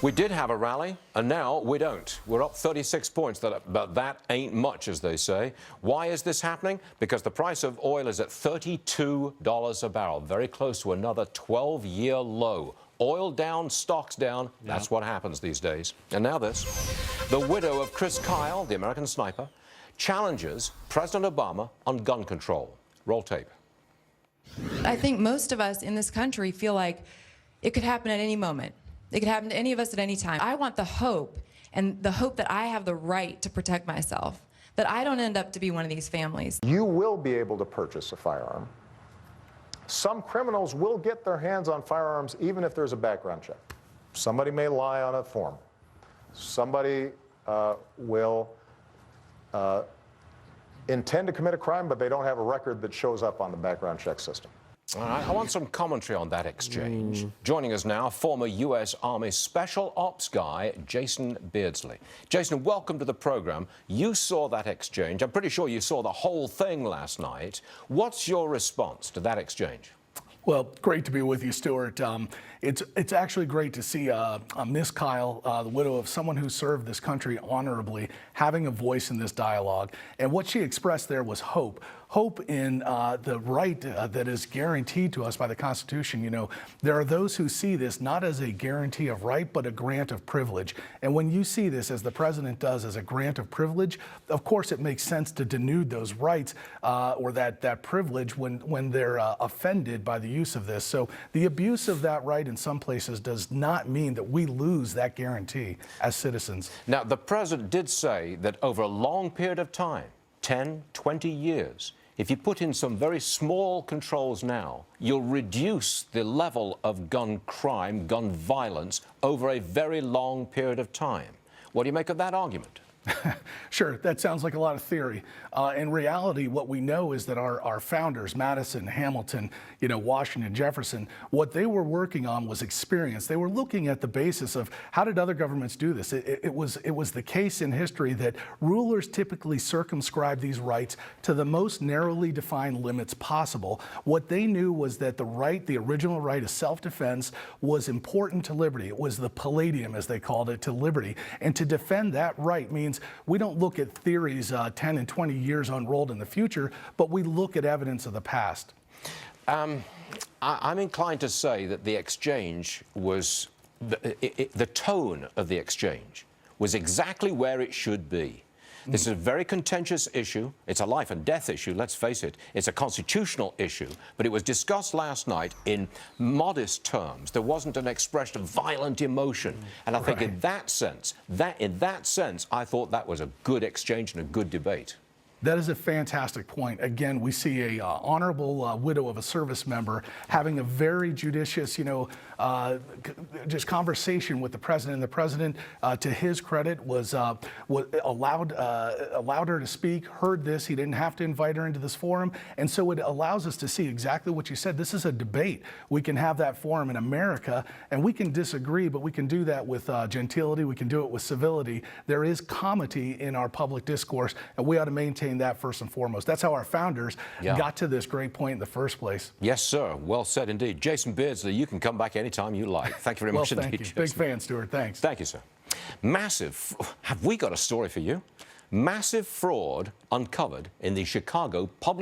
We did have a rally, and now we don't. We're up 36 points, but that ain't much, as they say. Why is this happening? Because the price of oil is at $32 a barrel, very close to another 12-year low. Oil down, stocks down. That's what happens these days. And now this. The widow of Chris Kyle, the American sniper, challenges President Obama on gun control. Roll tape. I think most of us in this country feel like it could happen at any moment. It could happen to any of us at any time. I want the hope, and the hope that I have the right to protect myself, that I don't end up to be one of these families. You will be able to purchase a firearm. Some criminals will get their hands on firearms even if there's a background check. Somebody may lie on a form. Somebody will intend to commit a crime, but they don't have a record that shows up on the background check system. All right, I want some commentary on that exchange. Joining us now, former U.S. Army Special Ops guy, Jason Beardsley. Jason, welcome to the program. You saw that exchange. I'm pretty sure you saw the whole thing last night. What's your response to that exchange? Well, great to be with you, Stuart. It's actually great to see Miss Kyle, the widow of someone who served this country honorably, having a voice in this dialogue. And what she expressed there was hope. Hope in the right that is guaranteed to us by the Constitution. You know, there are those who see this not as a guarantee of right, but a grant of privilege. And when you see this, as the president does, as a grant of privilege, of course it makes sense to denude those rights or that privilege when they're offended by the use of this. So the abuse of that right in some places does not mean that we lose that guarantee as citizens. Now, the president did say that over a long period of time, 10, 20 years, if you put in some very small controls now, you'll reduce the level of gun crime, gun violence, over a very long period of time. What do you make of that argument? Sure, that sounds like a lot of theory. In reality, what we know is that our founders, Madison, Hamilton, Washington, Jefferson, what they were working on was experience. They were looking at the basis of how did other governments do this? It was the case in history that rulers typically circumscribed these rights to the most narrowly defined limits possible. What they knew was that the original right of self-defense was important to liberty. It was the palladium, as they called it, to liberty. And to defend that right means we don't look at theories 10 and 20 years unrolled in the future, but we look at evidence of the past. I'm inclined to say that the exchange was, the tone of the exchange was exactly where it should be. This is a very contentious issue. It's a life and death issue, let's face it. It's a constitutional issue, but it was discussed last night in modest terms. There wasn't an expression of violent emotion. And I think in that sense, I thought that was a good exchange and a good debate. That is a fantastic point. Again, we see a honorable widow of a service member having a very judicious, just conversation with the president. And the president, to his credit, allowed her to speak, heard this. He didn't have to invite her into this forum. And so it allows us to see exactly what you said. This is a debate. We can have that forum in America, and we can disagree, but we can do that with gentility. We can do it with civility. There is comity in our public discourse, and we ought to maintain that first and foremost. That's how our founders got to this great point in the first place. Yes, sir. Well said indeed. Jason Beardsley, you can come back anytime you like. Thank you very much indeed. Thank you. Big fan, Stuart. Thanks. Thank you, sir. Massive. Have we got a story for you? Massive fraud uncovered in the Chicago public